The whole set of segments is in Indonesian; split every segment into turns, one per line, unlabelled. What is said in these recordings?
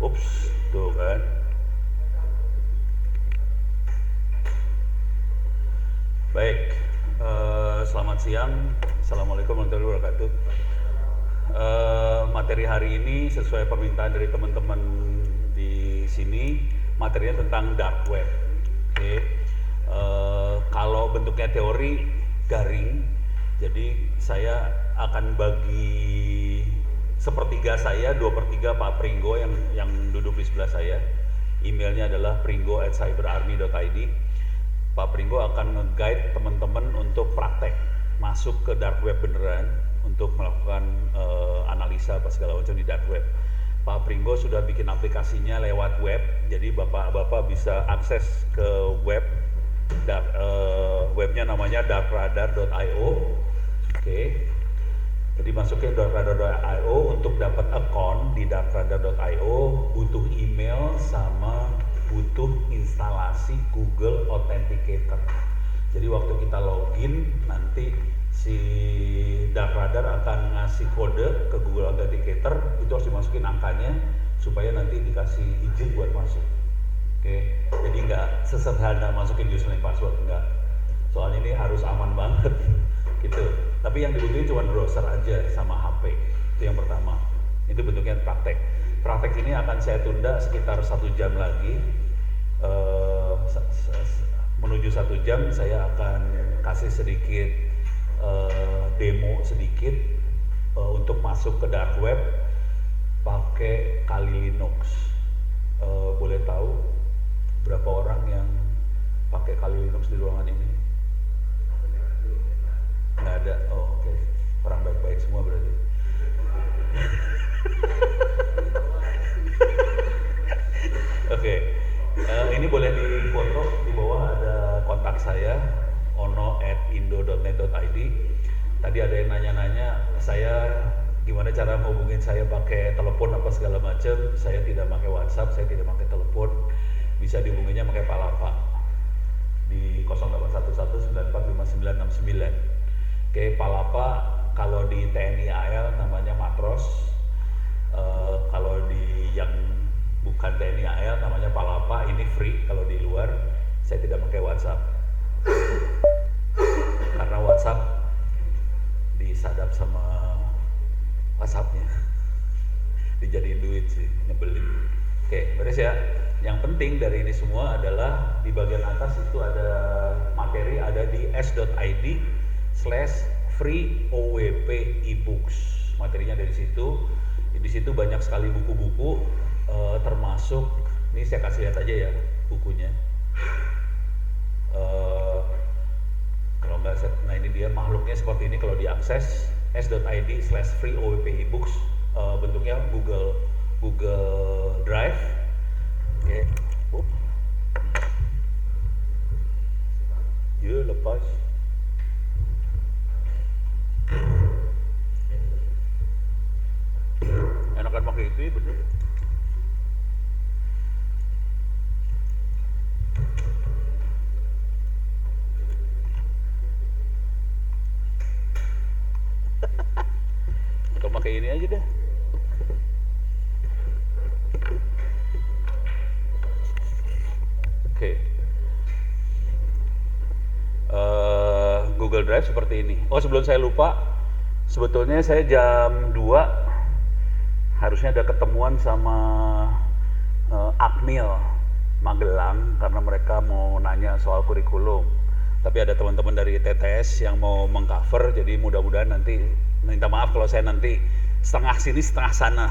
Ups, tuh kan. Baik, selamat siang. Assalamualaikum warahmatullahi wabarakatuh. Materi hari ini sesuai permintaan dari teman-teman di sini, materinya tentang dark web. Oke, kalau bentuknya teori garing, jadi saya akan bagi sepertiga saya, 2/3 Pak Pringgo yang duduk di sebelah saya. Emailnya adalah pringgo@cyberarmy.id. Pak Pringgo akan nge-guide teman-teman untuk praktek masuk ke dark web beneran untuk melakukan analisa apa segala macam di dark web. Pak Pringgo sudah bikin aplikasinya lewat web, jadi bapak-bapak bisa akses ke web. Webnya namanya darkradar.io. Oke. Jadi masukin darkradar.io untuk dapat account di darkradar.io, butuh email sama butuh instalasi Google Authenticator. Jadi waktu kita login nanti si Darkradar akan ngasih kode ke Google Authenticator, itu harus dimasukin angkanya supaya nanti dikasih izin buat masuk. Oke, jadi nggak sesederhana masukin username password, enggak. Soalnya ini harus aman banget gitu. Tapi yang dibutuhin cuma browser aja sama HP. Itu yang pertama. Itu bentuknya praktek. Praktek ini akan saya tunda sekitar 1 jam lagi. Menuju 1 jam saya akan kasih sedikit demo sedikit untuk masuk ke dark web pakai Kali Linux. Boleh tahu berapa orang yang pakai Kali Linux di ruangan ini? Nggak ada. Oh, oke. Orang baik-baik semua berarti. Oke. Ini boleh difoto, di bawah ada kontak saya ono@indo.net.id. Tadi ada yang nanya-nanya saya gimana cara menghubungin saya pakai telepon apa segala macam. Saya tidak pakai WhatsApp, saya tidak pakai telepon. Bisa dihubunginya pakai Palapa di 0811945969. Oke, Palapa kalau di TNI AL namanya Matros. Kalau di yang bukan TNI AL namanya Palapa, ini free kalau di luar. Saya tidak pakai WhatsApp. Karena WhatsApp disadap sama WhatsAppnya. Dijadiin duit sih, nyebelin. Oke, beres ya. Yang penting dari ini semua adalah di bagian atas itu ada materi, ada di s.id/free OWP ebooks. Materinya dari situ. Di situ banyak sekali buku-buku, termasuk ini saya kasih lihat aja ya bukunya. Kalau nggak, nah ini dia makhluknya seperti ini kalau diakses s.id/free OWP ebooks. Bentuknya Google Drive. Oke. Ya lepas. Enakan pakai itu ya bener. Atau pakai ini aja deh. Oke. Google Drive seperti ini. Oh, sebelum saya lupa, sebetulnya saya jam 2 harusnya ada ketemuan sama Akmil Magelang karena mereka mau nanya soal kurikulum. Tapi ada teman-teman dari TTS yang mau mengcover, jadi mudah-mudahan nanti, minta maaf kalau saya nanti setengah sini setengah sana,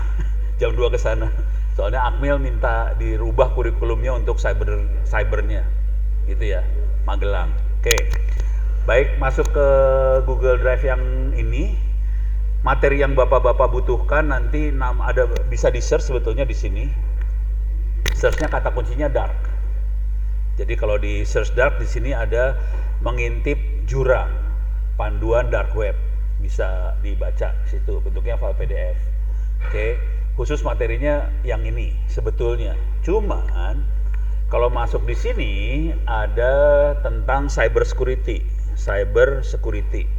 jam 2 ke sana. Soalnya Akmil minta dirubah kurikulumnya untuk cybernya, gitu ya, Magelang. Oke, baik, masuk ke Google Drive yang ini. Materi yang bapak-bapak butuhkan nanti ada bisa di search sebetulnya di sini. Searchnya kata kuncinya dark. Jadi kalau di search dark di sini ada mengintip jurang, panduan dark web, bisa dibaca situ. Bentuknya file PDF. Oke, khusus materinya yang ini sebetulnya. Cuman kalau masuk di sini ada tentang cyber security.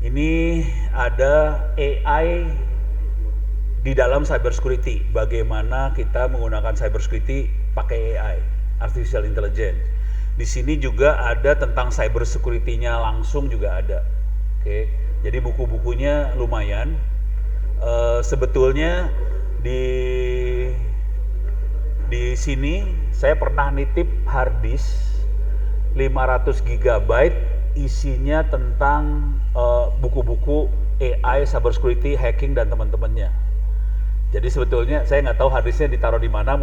Ini ada AI di dalam cybersecurity, bagaimana kita menggunakan cybersecurity pakai AI, artificial intelligence. Di sini juga ada tentang cybersecurity-nya langsung juga ada. Oke, jadi buku-bukunya lumayan. Sebetulnya di sini saya pernah nitip hard disk 500 GB isinya tentang buku-buku AI, cybersecurity, hacking dan teman-temannya. Jadi sebetulnya saya nggak tahu hard disknya ditaruh di mana.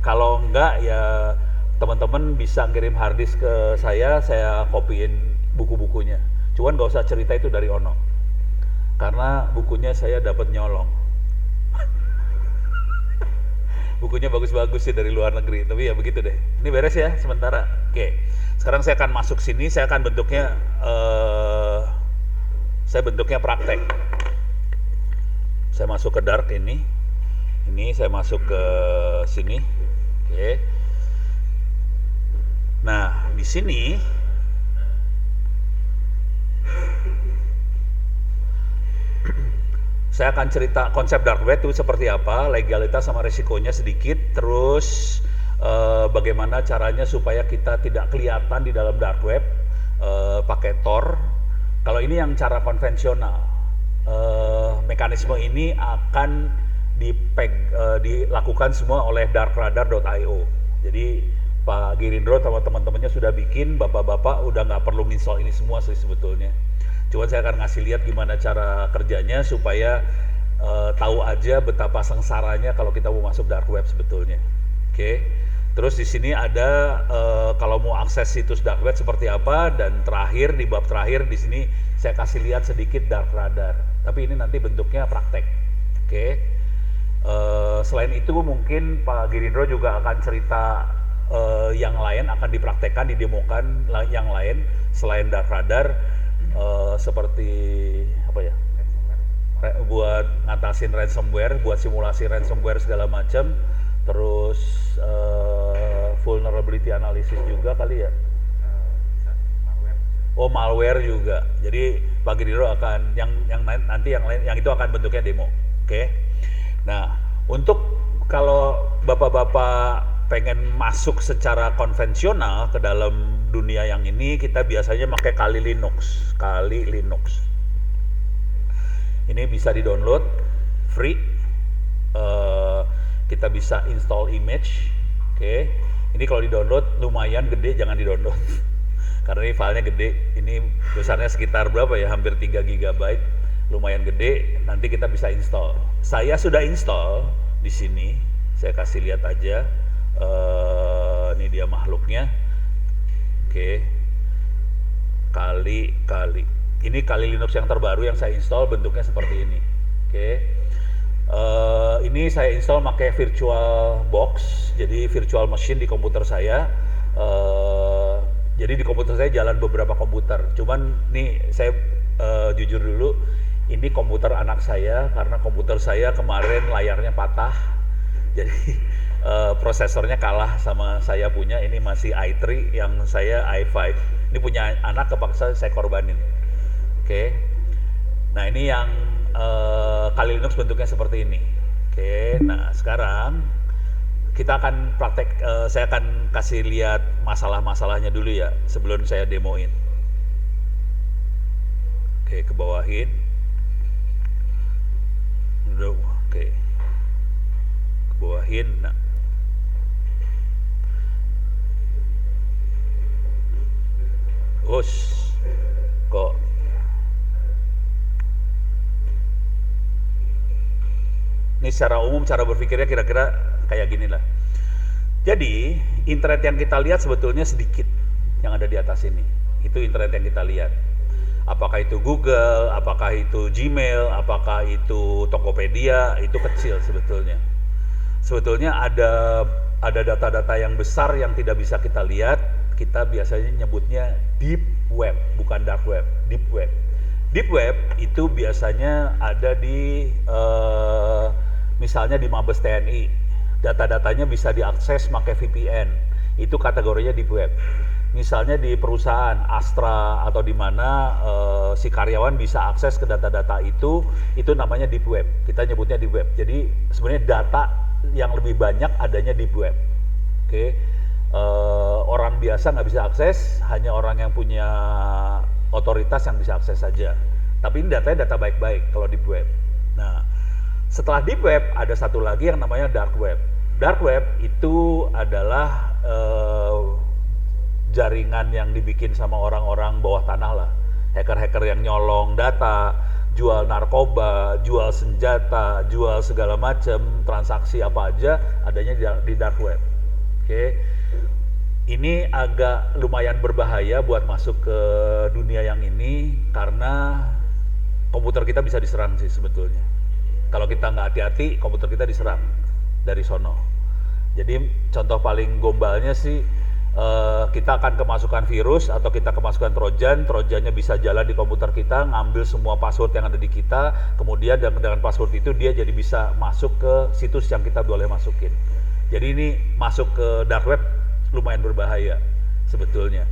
Kalau enggak ya teman-teman bisa kirim hard disk ke saya kopiin buku-bukunya. Cuman nggak usah cerita itu dari Ono, karena bukunya saya dapat nyolong. Bukunya bagus-bagus sih dari luar negeri, tapi ya begitu deh. Ini beres ya sementara. Oke, sekarang saya akan masuk sini. Saya akan bentuknya praktek. Saya masuk ke dark ini saya masuk ke sini. Oke. Nah, di sini saya akan cerita konsep dark web itu seperti apa, legalitas sama resikonya sedikit, terus bagaimana caranya supaya kita tidak kelihatan di dalam dark web pakai Tor. Kalau ini yang cara konvensional, mekanisme ini akan dilakukan semua oleh darkradar.io. Jadi Pak Girindro sama teman-temannya sudah bikin, bapak-bapak udah nggak perlu install ini semua sih sebetulnya. Cuman saya akan ngasih lihat gimana cara kerjanya supaya tahu aja betapa sengsaranya kalau kita mau masuk dark web sebetulnya. Oke. Terus di sini ada kalau mau akses situs dark web seperti apa, dan terakhir di bab terakhir di sini saya kasih lihat sedikit dark radar. Tapi ini nanti bentuknya praktek. Oke. Selain itu mungkin Pak Girindro juga akan cerita yang lain, akan dipraktekkan, didemokan yang lain selain dark radar. Seperti apa ya, buat ngatasin ransomware, buat simulasi ransomware segala macam, terus vulnerability analysis juga kali ya. Oh, malware juga. Jadi Pak Girindro akan nanti yang lain, yang itu akan bentuknya demo. Oke. Nah, untuk kalau bapak-bapak pengen masuk secara konvensional ke dalam dunia yang ini, kita biasanya pakai Kali Linux. Ini bisa di-download free. Kita bisa install image. Oke. Ini kalau di-download lumayan gede, jangan di-download. Karena ini filenya gede. Ini besarnya sekitar berapa ya? Hampir 3 GB. Lumayan gede. Nanti kita bisa install. Saya sudah install di sini. Saya kasih lihat aja. Ini dia makhluknya. Oke. Kali. Ini Kali Linux yang terbaru yang saya install, bentuknya seperti ini. Oke. Ini saya install pakai virtual box, jadi virtual machine di komputer saya. Jadi di komputer saya jalan beberapa komputer. Cuman nih saya jujur dulu, ini komputer anak saya karena komputer saya kemarin layarnya patah. Jadi prosesornya kalah sama saya punya. Ini masih i3, yang saya i5. Ini punya anak, kepaksa saya korbanin. Oke. Nah, ini yang Kali Linux bentuknya seperti ini. Oke. Nah, sekarang kita akan praktek. Saya akan kasih lihat masalah-masalahnya dulu ya sebelum saya demoin. Oke, ke bawahin. Oke. Ke bawahin. Nah, kok ini secara umum cara berpikirnya kira-kira kayak gini lah. Jadi internet yang kita lihat sebetulnya sedikit yang ada di atas ini. Itu internet yang kita lihat. Apakah itu Google, apakah itu Gmail, apakah itu Tokopedia, itu kecil sebetulnya. Sebetulnya ada data-data yang besar yang tidak bisa kita lihat. Kita biasanya nyebutnya deep web, bukan dark web, deep web. Deep web itu biasanya ada di misalnya di Mabes TNI. Data-datanya bisa diakses pakai VPN. Itu kategorinya deep web. Misalnya di perusahaan Astra atau di mana si karyawan bisa akses ke data-data itu namanya deep web. Kita nyebutnya deep web. Jadi sebenarnya data yang lebih banyak adanya deep web. Oke, orang biasa nggak bisa akses, hanya orang yang punya otoritas yang bisa akses saja. Tapi ini datanya data baik-baik kalau deep web. Nah, setelah deep web ada satu lagi yang namanya dark web. Dark web itu adalah jaringan yang dibikin sama orang-orang bawah tanah lah, hacker-hacker yang nyolong data, jual narkoba, jual senjata, jual segala macam transaksi apa aja adanya di dark web. Oke, ini agak lumayan berbahaya buat masuk ke dunia yang ini karena komputer kita bisa diserang sih sebetulnya. Kalau kita nggak hati-hati, komputer kita diserang dari sono. Jadi contoh paling gombalnya sih, kita akan kemasukan virus atau kita kemasukan trojannya bisa jalan di komputer kita, ngambil semua password yang ada di kita, kemudian dengan password itu dia jadi bisa masuk ke situs yang kita boleh masukin. Jadi ini masuk ke dark web lumayan berbahaya sebetulnya.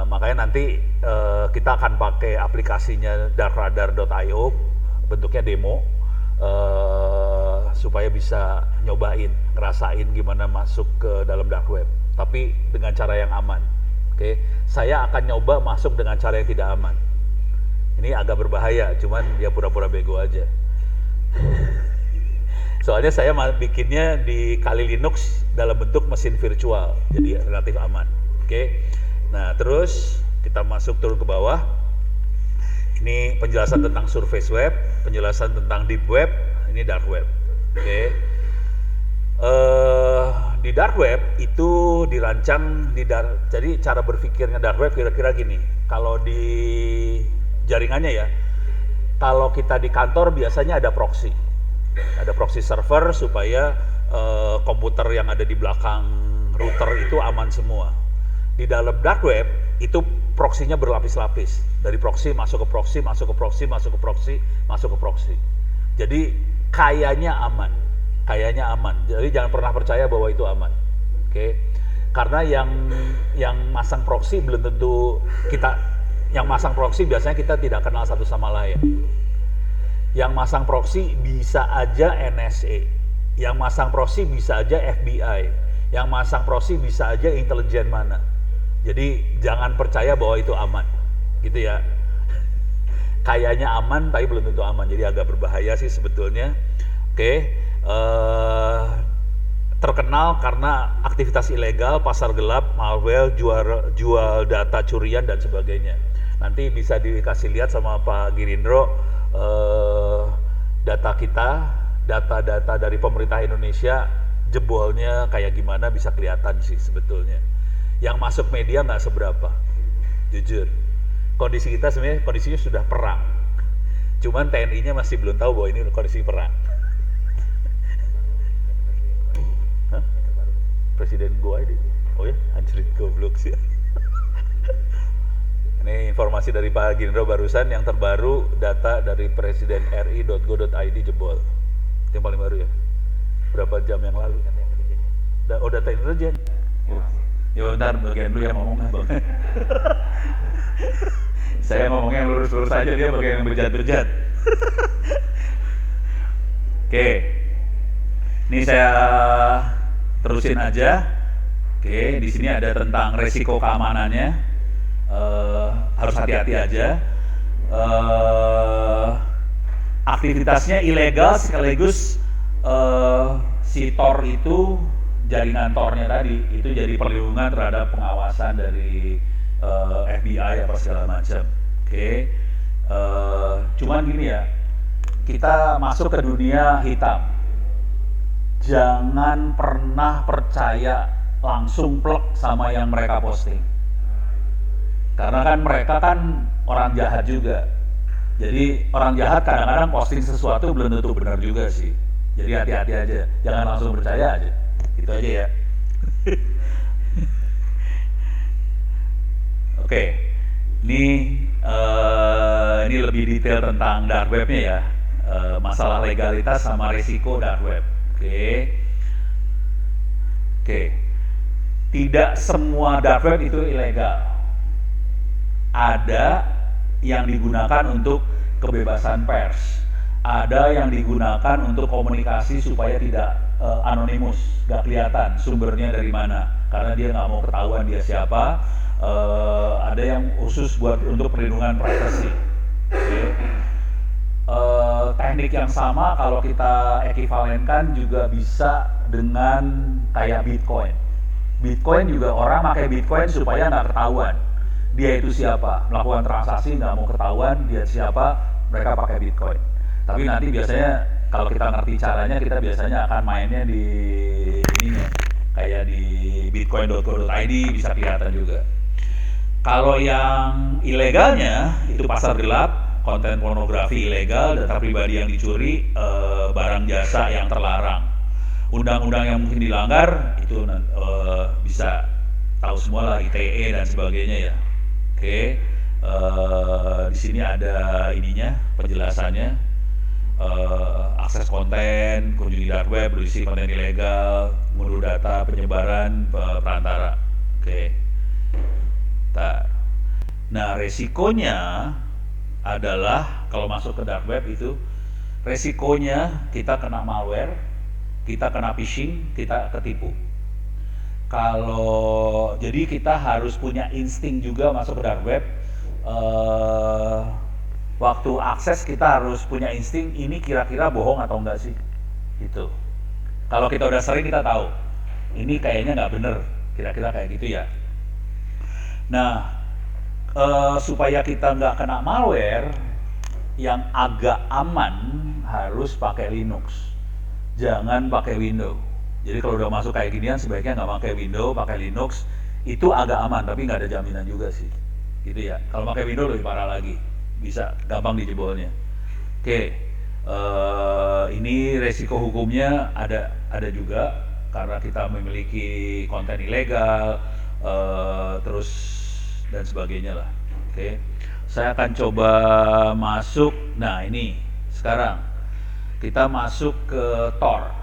Makanya nanti kita akan pakai aplikasinya darkradar.io, bentuknya demo, supaya bisa nyobain, ngerasain gimana masuk ke dalam dark web. Tapi dengan cara yang aman. Oke, saya akan nyoba masuk dengan cara yang tidak aman. Ini agak berbahaya, cuman ya pura-pura bego aja. Soalnya saya bikinnya di Kali Linux dalam bentuk mesin virtual, jadi relatif aman. Oke, nah terus kita masuk turun ke bawah. Ini penjelasan tentang surface web, penjelasan tentang deep web, ini dark web. Oke. Di dark web itu dirancang jadi cara berpikirnya dark web kira-kira gini. Kalau di jaringannya ya, kalau kita di kantor biasanya ada proxy server supaya komputer yang ada di belakang router itu aman semua. Di dalam dark web itu proxy-nya berlapis-lapis, dari proxy masuk ke proxy, masuk ke proxy, masuk ke proxy, masuk ke proxy. Jadi kayaknya aman. Jadi jangan pernah percaya bahwa itu aman. Oke. Karena yang masang proxy belum tentu yang masang proxy biasanya kita tidak kenal satu sama lain. Yang masang proxy bisa aja NSA. Yang masang proxy bisa aja FBI. Yang masang proxy bisa aja intelijen mana. Jadi jangan percaya bahwa itu aman. Gitu ya. Kayaknya aman tapi belum tentu aman. Jadi agak berbahaya sih sebetulnya. Oke. Terkenal karena aktivitas ilegal, pasar gelap, malware, jual data curian dan sebagainya. Nanti bisa dikasih lihat sama Pak Girindro data dari pemerintah Indonesia jebolnya kayak gimana bisa kelihatan sih sebetulnya. Yang masuk media nggak seberapa, jujur. Kondisi kita sebenarnya kondisinya sudah perang, cuman TNI-nya masih belum tahu bahwa ini kondisi perang. Presiden gua ini, oh ya, anjrit goblok sih. Ini informasi dari Pak Girindro barusan yang terbaru, data dari presiden ri.go.id jebol. Itu yang paling baru ya? Berapa jam yang lalu? Oh, data intelijen.
Ya bentar, bagian lu yang ngomong bang. Saya ngomongnya lurus-lurus aja, dia bagian yang bejat-bejat. Oke, ini saya terusin aja. Oke, di sini ada tentang resiko keamanannya. Harus hati-hati aja. Aktivitasnya ilegal sekaligus si Tor itu, jaringan Tornya tadi itu jadi perlindungan terhadap pengawasan dari FBI apa segala macam. Oke, cuman gini ya, kita masuk ke dunia hitam. Jangan pernah percaya langsung plek sama yang mereka posting. Karena kan mereka kan orang jahat juga. Jadi orang jahat kadang-kadang posting sesuatu belum tentu benar juga sih. Jadi hati-hati aja, jangan langsung percaya aja. Itu aja ya. Oke, ini lebih detail tentang dark webnya ya. Masalah legalitas sama risiko dark web. Oke. Tidak semua dark web itu ilegal. Ada yang digunakan untuk kebebasan pers, ada yang digunakan untuk komunikasi supaya tidak anonimus, gak kelihatan sumbernya dari mana, karena dia nggak mau ketahuan dia siapa. Ada yang khusus buat untuk perlindungan privasi. Oke. Teknik yang sama kalau kita ekivalenkan juga bisa dengan kayak Bitcoin. Bitcoin juga orang pakai Bitcoin supaya nggak ketahuan dia itu siapa, melakukan transaksi nggak mau ketahuan dia siapa, mereka pakai Bitcoin. Tapi nanti biasanya kalau kita ngerti caranya, kita biasanya akan mainnya di ininya, kayak di bitcoin.co.id bisa kelihatan juga. Kalau yang ilegalnya itu pasar gelap, konten pornografi ilegal, data pribadi yang dicuri, barang jasa yang terlarang. Undang-undang yang mungkin dilanggar itu bisa tahu semua lah, ITE dan sebagainya ya. Oke, di sini ada ininya penjelasannya, akses konten, kunjungi dark web, berisi konten ilegal, mengunduh data, penyebaran, perantara. Oke. Nah, resikonya adalah kalau masuk ke dark web itu resikonya kita kena malware, kita kena phishing, kita ketipu. Jadi kita harus punya insting juga masuk ke dark web. Waktu akses kita harus punya insting, ini kira-kira bohong atau enggak sih? Gitu. Kalau kita udah sering kita tahu, ini kayaknya nggak bener, kira-kira kayak gitu ya. Nah, supaya kita nggak kena malware, yang agak aman harus pakai Linux. Jangan pakai Windows. Jadi kalau udah masuk kayak ginian sebaiknya nggak pakai Windows, pakai Linux. Itu agak aman, tapi nggak ada jaminan juga sih. Gitu ya. Kalau pakai Windows lebih parah lagi, bisa gampang dijebolnya. Oke, ini resiko hukumnya ada juga karena kita memiliki konten ilegal, terus dan sebagainya lah. Oke, saya akan coba masuk. Nah ini sekarang kita masuk ke Tor.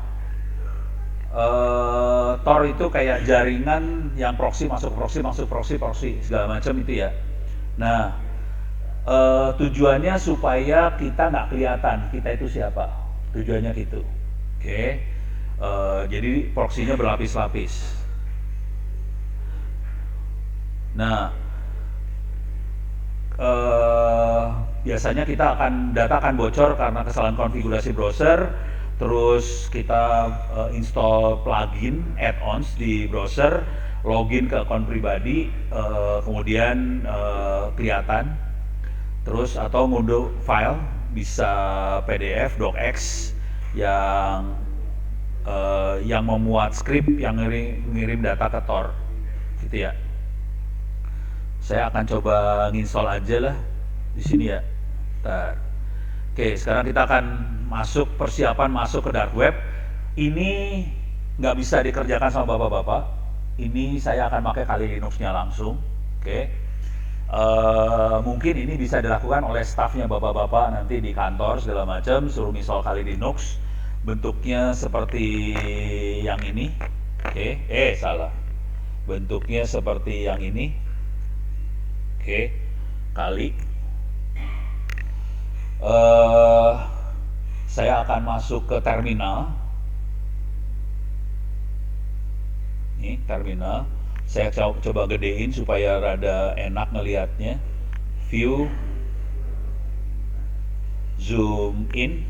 Tor itu kayak jaringan yang proxy masuk proxy segala macam itu ya. Nah, tujuannya supaya kita nggak kelihatan kita itu siapa. Tujuannya gitu. Oke. Jadi proxy-nya berlapis-lapis. Nah, biasanya data akan bocor karena kesalahan konfigurasi browser. Terus kita install plugin, add-ons di browser, login ke akun pribadi, kemudian kelihatan. Terus atau ngunduh file, bisa PDF, docx yang memuat script yang ngirim data ke Tor, gitu ya. Saya akan coba nginstall aja lah di sini ya. Bentar. Oke, sekarang kita akan persiapan masuk ke dark web. Ini nggak bisa dikerjakan sama bapak-bapak. Ini saya akan pakai Kali Linux-nya langsung. Oke. Mungkin ini bisa dilakukan oleh staffnya bapak-bapak nanti di kantor segala macam, suruh install Kali Linux. Bentuknya seperti yang ini. Oke. Salah. Bentuknya seperti yang ini. Oke. Kali. Saya akan masuk ke terminal. Ini terminal. Saya coba gedein supaya rada enak ngelihatnya. View, zoom in.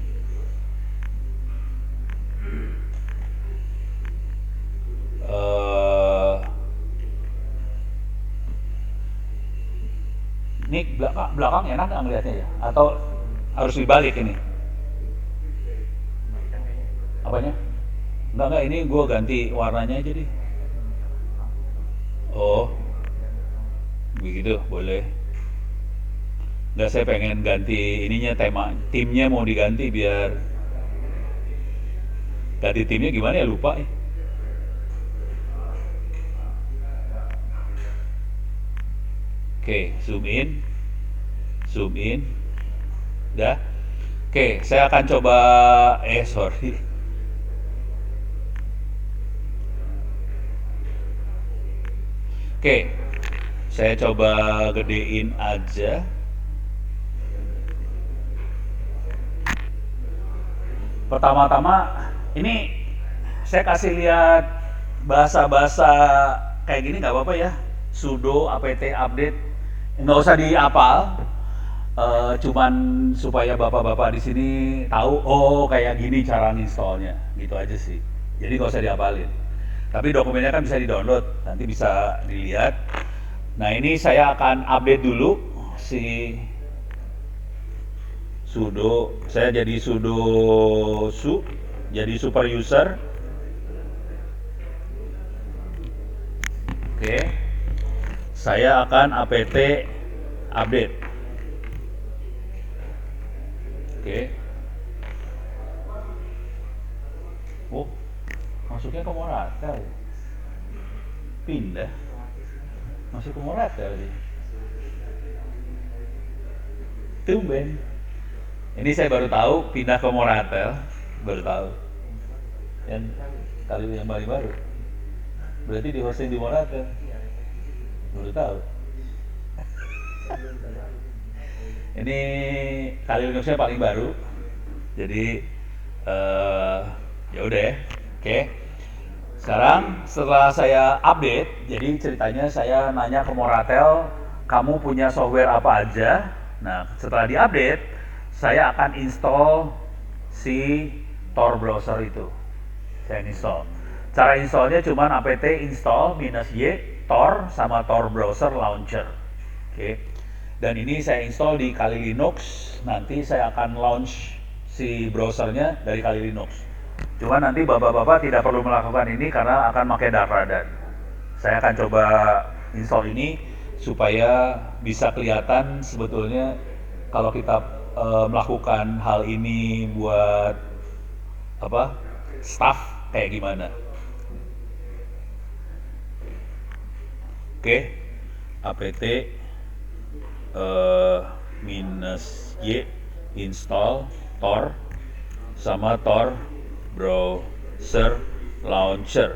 Ini belakang enak nggak ngelihatnya ya? Atau harus dibalik ini? Apanya? Enggak, ini gue ganti warnanya aja deh. Oh, begitu, boleh. Enggak, saya pengen ganti ininya, timnya mau diganti biar ganti timnya gimana ya, lupa ya. Oke, zoom in, udah. Oke, saya akan coba, sorry. Oke, saya coba gedein aja. Pertama-tama, ini saya kasih lihat bahasa-bahasa kayak gini nggak apa-apa ya. Sudo apt update, nggak usah dihafal. Cuman supaya bapak-bapak di sini tahu, oh kayak gini cara installnya, gitu aja sih. Jadi nggak usah dihafalin. Tapi dokumennya kan bisa di-download, nanti bisa dilihat. Nah ini saya akan update dulu si sudo, saya jadi jadi super user. Oke, saya akan apt update. Oke. Oh, masuknya ke Moratel. Pindah. Masuk ke Moratel sih. Tumben. Ini saya baru tahu pindah ke Moratel, baru tahu. Yang kali yang baru. Berarti di hosting di Moratel. Baru tahu. Ini kali Linuxnya paling baru. Jadi ya udah ya. Oke. Sekarang setelah saya update, jadi ceritanya saya nanya ke Moratel, kamu punya software apa aja? Nah, setelah diupdate, saya akan install si Tor browser itu. Saya install. Cara installnya cuma apt install -y Tor sama Tor browser launcher. Oke. Dan ini saya install di Kali Linux. Nanti saya akan launch si browsernya dari Kali Linux. Cuma nanti bapak-bapak tidak perlu melakukan ini karena akan pakai Dark Radar. Saya akan coba install ini supaya bisa kelihatan sebetulnya kalau kita melakukan hal ini buat apa staff kayak gimana. Oke, apt -y install Tor sama Tor browser launcher.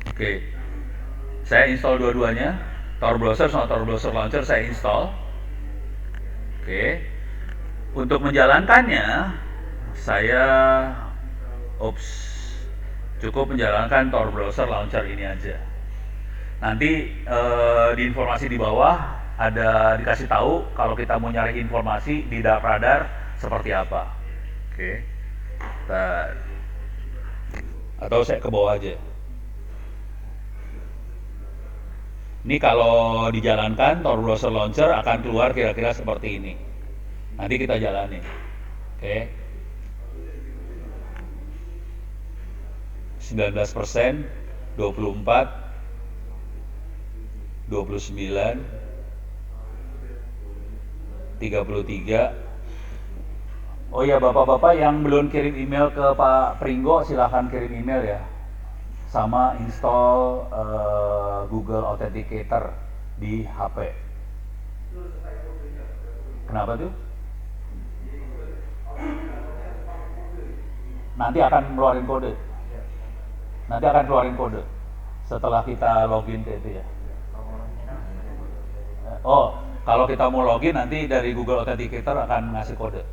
Oke, saya install dua-duanya, Tor browser sama Tor browser launcher saya install. Oke, untuk menjalankannya saya cukup menjalankan Tor browser launcher ini aja. Nanti di informasi di bawah ada dikasih tahu kalau kita mau nyari informasi di Dark Radar seperti apa. Oke. Atau saya ke bawah aja. Ini kalau dijalankan Tor browser launcher akan keluar kira-kira seperti ini. Nanti kita jalani. Oke. 19%, 24, 29, 33. Oh ya, bapak-bapak yang belum kirim email ke Pak Pringgo silahkan kirim email ya, sama install Google Authenticator di HP. Kenapa tuh? Nanti akan keluarin kode. Setelah kita login ke itu ya. Oh, kalau kita mau login nanti dari Google Authenticator akan ngasih kode.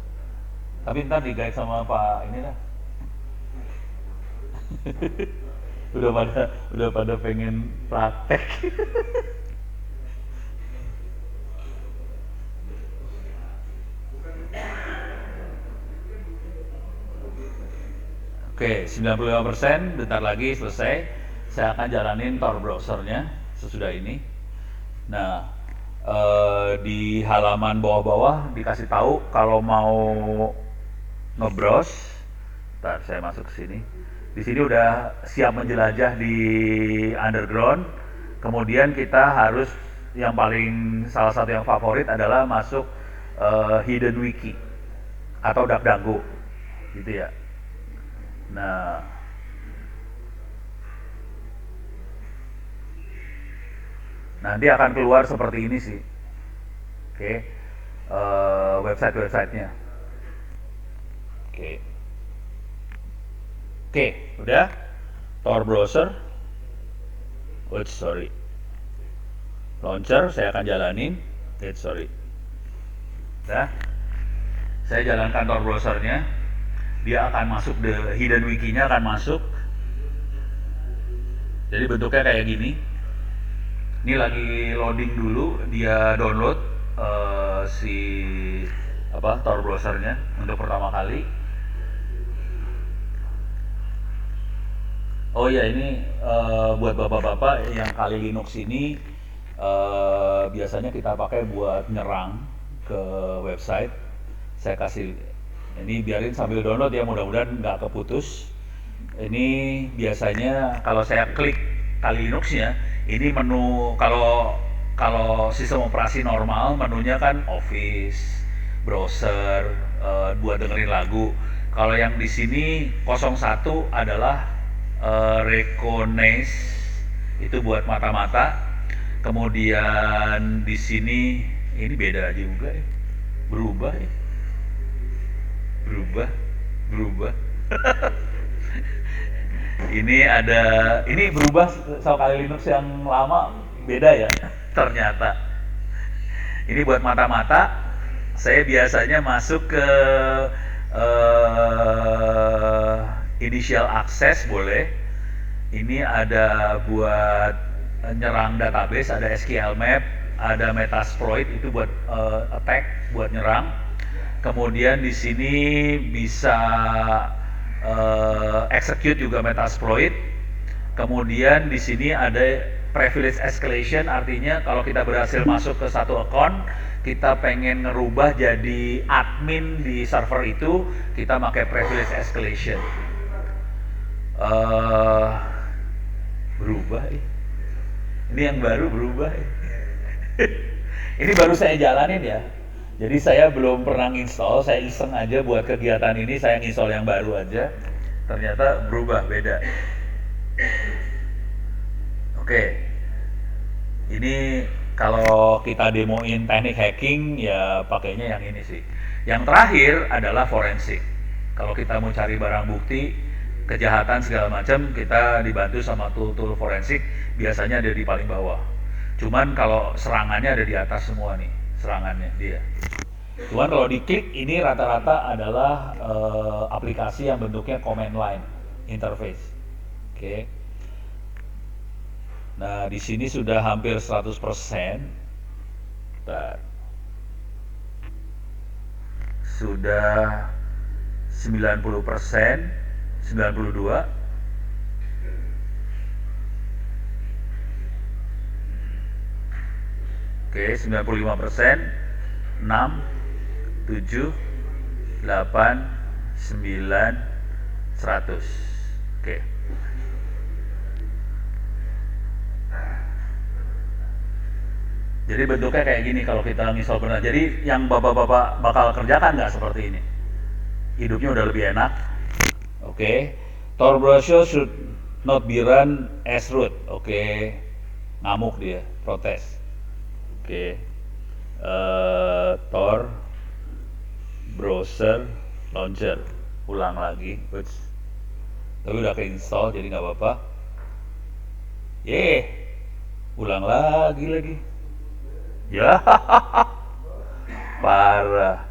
Tapi ntar di-guide sama Pak ini lah. udah pada pengen praktek. Oke, 95%, bentar lagi selesai. Saya akan jalanin Tor browsernya sesudah ini. Nah, di halaman bawah-bawah dikasih tahu kalau mau ngebrowse. Ntar saya masuk ke sini. Di sini udah siap menjelajah di underground. Kemudian kita harus yang paling salah satu yang favorit adalah masuk hidden wiki atau DuckDuckGo, gitu ya. Nah, nanti akan keluar seperti ini sih. Oke, websitenya. Oke. Oke, udah. Tor browser. Oops, sorry. Launcher saya akan jalanin. Sorry. Udah. Saya jalankan Tor browsernya. Dia akan masuk, hidden wiki-nya akan masuk. Jadi bentuknya kayak gini. Ini lagi loading dulu, dia download si Tor browsernya untuk pertama kali. Oh ya, ini buat bapak-bapak yang kali Linux ini biasanya kita pakai buat nyerang ke website. Saya kasih ini, biarin sambil download ya, mudah-mudahan nggak keputus. Ini biasanya kalau saya klik kali Linuxnya, ini menu kalau sistem operasi normal menunya kan Office, browser, buat dengerin lagu. Kalau yang di sini 01 adalah Recognize, itu buat mata-mata. Kemudian di sini ini beda juga ya, berubah ya, berubah. ini berubah soal kali Linux yang lama beda ya ternyata. Ini buat mata-mata. Saya biasanya masuk ke initial access boleh. Ini ada buat nyerang database, ada SQL map, ada Metasploit itu buat attack, buat nyerang. Kemudian di sini bisa execute juga Metasploit. Kemudian di sini ada privilege escalation, artinya kalau kita berhasil masuk ke satu account, kita pengen ngerubah jadi admin di server itu, kita pakai privilege escalation. Berubah ya. Ini yang baru berubah ya. Ini baru saya jalanin ya. Jadi saya belum pernah install, saya iseng aja buat kegiatan ini, saya install yang baru aja. Ternyata berubah, beda. Oke. Ini kalau kita demoin teknik hacking ya pakainya yang ini sih. Yang terakhir adalah forensik. Kalau kita mau cari barang bukti, kejahatan segala macam, kita dibantu sama tool-tool forensik, biasanya ada di paling bawah. Cuman kalau serangannya ada di atas semua nih, serangannya dia. Cuman kalau diklik ini rata-rata adalah aplikasi yang bentuknya command line interface. Oke. Nah, di sini sudah hampir 100%. Bentar. Sudah 90%, 92. Oke, 95%, 6, 7, 8, 9, 100. Oke. Jadi bentuknya kayak gini kalau kita install benar. Jadi yang bapak-bapak bakal kerjakan nggak seperti ini. Hidupnya udah lebih enak. Oke. Tor browser should not be run as root. Oke. Ngamuk dia, protes. Oke. Tor browser launcher. Ulang lagi. Ups. Tapi udah keinstall jadi nggak apa-apa. Ulang lagi. Ya, parah.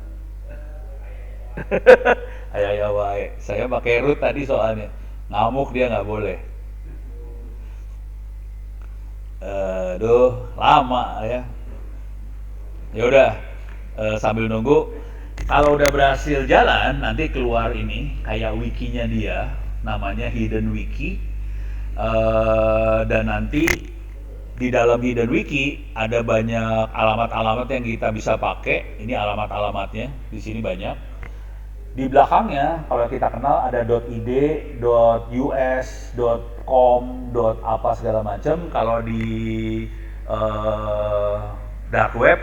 Ayah wae. Saya pakai root tadi soalnya. Ngamuk dia nggak boleh. Aduh, lama ya. Ya udah, sambil nunggu. Kalau udah berhasil jalan, nanti keluar ini kayak wikinya dia, namanya hidden wiki. Dan nanti di dalam hidden wiki ada banyak alamat-alamat yang kita bisa pakai. Ini alamat-alamatnya di sini banyak. Di belakangnya kalau kita kenal ada .id, .us, .com, apa segala macam. Kalau di dark web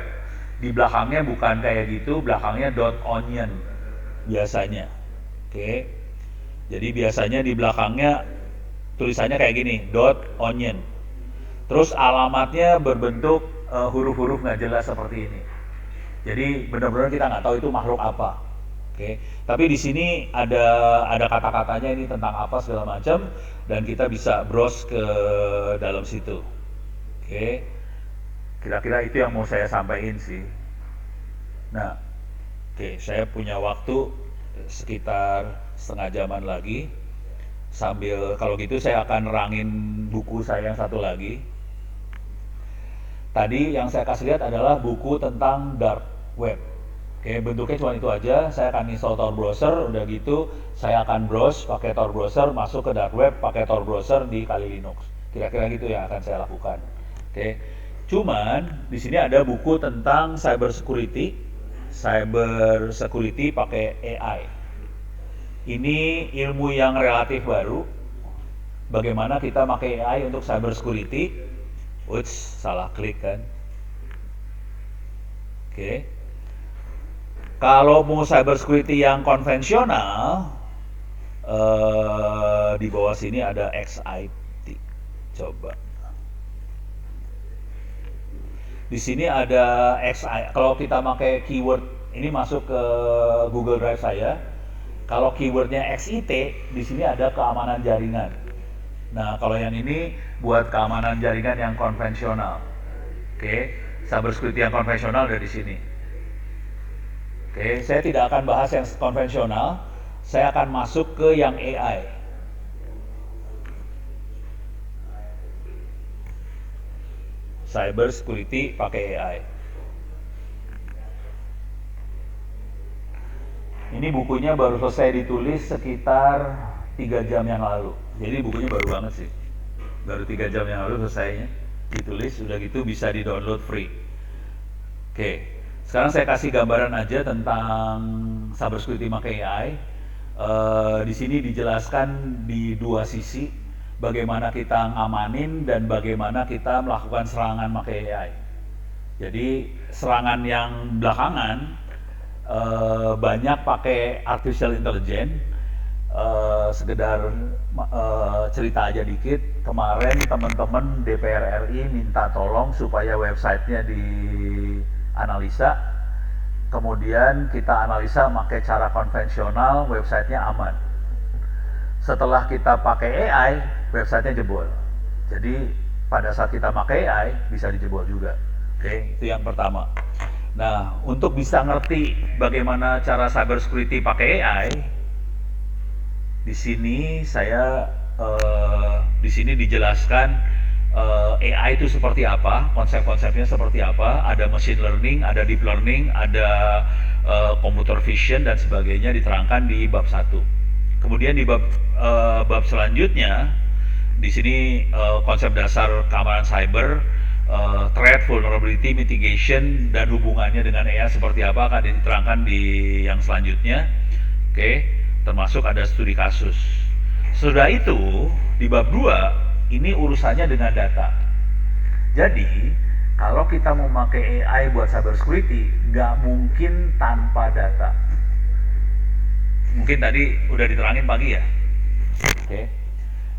di belakangnya bukan kayak gitu, belakangnya .onion biasanya. Oke. Jadi biasanya di belakangnya tulisannya kayak gini, .onion. Terus alamatnya berbentuk huruf-huruf nggak jelas seperti ini. Jadi benar-benar kita nggak tahu itu makhluk apa. Oke, tapi di sini ada kata-katanya ini tentang apa segala macam dan kita bisa browse ke dalam situ. Oke, kira-kira itu yang mau saya sampaikan sih. Nah, oke, saya punya waktu sekitar setengah jaman lagi. Sambil kalau gitu saya akan nerangin buku saya yang satu lagi. Tadi yang saya kasih lihat adalah buku tentang dark web. Oke, bentuknya cuma itu aja. Saya akan install Tor browser, udah gitu saya akan browse pakai Tor browser, masuk ke dark web pakai Tor browser di Kali Linux. Kira-kira gitu yang akan saya lakukan. Oke. Cuman di sini ada buku tentang cyber security pakai AI. Ini ilmu yang relatif baru. Bagaimana kita pakai AI untuk cyber security? Ups, salah klik kan. Oke. Kalau mau cyber security yang konvensional, di bawah sini ada XIT. Coba. Di sini ada XI. Kalau kita pakai keyword ini masuk ke Google Drive saya. Kalau keywordnya XIT, di sini ada keamanan jaringan. Nah, kalau yang ini buat keamanan jaringan yang konvensional. Oke, cyber security yang konvensional ada di sini. Oke, saya tidak akan bahas yang konvensional. Saya akan masuk ke yang AI. Cyber security pakai AI. Ini bukunya baru selesai ditulis sekitar 3 jam yang lalu. Jadi bukunya baru banget sih. Baru 3 jam yang lalu selesainya ditulis, udah gitu bisa di-download free. Oke, sekarang saya kasih gambaran aja tentang cyber security pakai AI. Di sini dijelaskan di dua sisi bagaimana kita ngamanin dan bagaimana kita melakukan serangan pakai AI. Jadi serangan yang belakangan banyak pakai artificial intelligence. Sekedar cerita aja dikit, kemarin teman-teman DPR RI minta tolong supaya websitenya dianalisa, kemudian kita analisa pakai cara konvensional, websitenya aman. Setelah kita pakai AI, websitenya jebol. Jadi pada saat kita pakai AI bisa dijebol juga. Oke, itu yang pertama. Nah, untuk bisa ngerti bagaimana cara cyber security pakai AI, di sini saya di sini dijelaskan AI itu seperti apa, konsep-konsepnya seperti apa, ada machine learning, ada deep learning, ada computer vision dan sebagainya diterangkan di bab 1. Kemudian di bab selanjutnya di sini konsep dasar keamanan cyber, threat, vulnerability, mitigation, dan hubungannya dengan AI seperti apa akan diterangkan di yang selanjutnya. Oke, termasuk ada studi kasus. Setelah itu, di bab 2, ini urusannya dengan data. Jadi, kalau kita mau pakai AI buat cyber security, nggak mungkin tanpa data. Mungkin tadi udah diterangin pagi ya. Oke.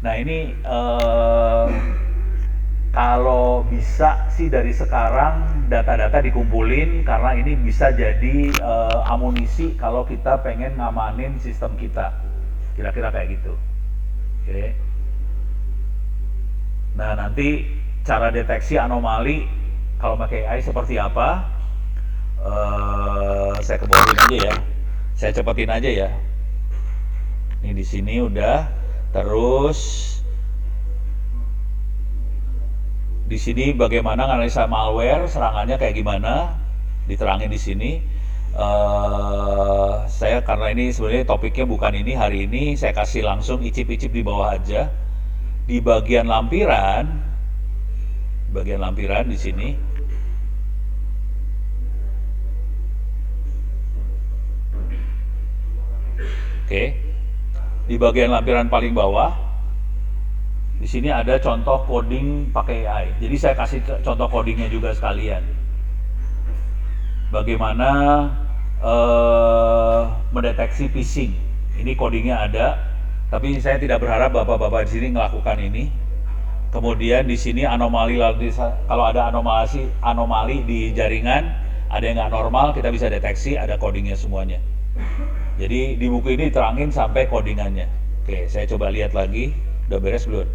Nah, ini kalau bisa sih dari sekarang data-data dikumpulin karena ini bisa jadi amunisi kalau kita pengen ngamanin sistem kita. Kira-kira kayak gitu. Oke. Nah, nanti cara deteksi anomali kalau pakai AI seperti apa? Saya keboborin aja ya. Saya cepetin aja ya. Ini di sini udah. Terus di sini bagaimana analisa malware, serangannya kayak gimana, diterangin di sini. Saya karena ini sebenarnya topiknya bukan ini hari ini, saya kasih langsung icip-icip di bawah aja. Di bagian lampiran di sini. Oke. Di bagian lampiran paling bawah. Di sini ada contoh coding pakai AI. Jadi saya kasih contoh codingnya juga sekalian. Bagaimana mendeteksi phishing. Ini codingnya ada, tapi saya tidak berharap bapak-bapak di sini melakukan ini. Kemudian di sini anomali, kalau ada anomali di jaringan, ada yang nggak normal, kita bisa deteksi, ada codingnya semuanya. Jadi di buku ini terangin sampai codingannya. Oke, saya coba lihat lagi. Udah beres belum?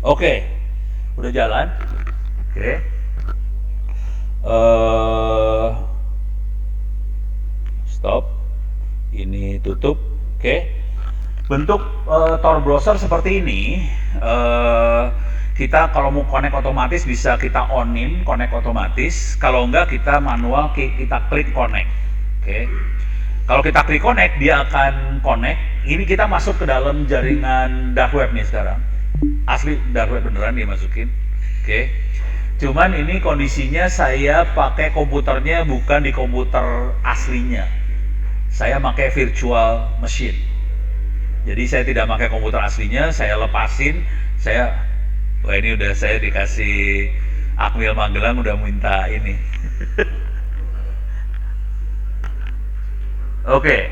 Oke, udah jalan. Oke. Stop. Ini tutup. Oke. Bentuk Tor browser seperti ini. Kita kalau mau connect otomatis bisa kita onin connect otomatis. Kalau enggak kita manual kita klik connect. Oke. Kalau kita klik connect dia akan connect. Ini kita masuk ke dalam jaringan dark web nih sekarang. Asli dark web beneran dia masukin. Oke. Cuman ini kondisinya saya pakai komputernya bukan di komputer aslinya. Saya pakai virtual machine. Jadi saya tidak pakai komputer aslinya, saya lepasin, wah ini udah saya dikasih Akmil Magelang udah minta ini. Oke.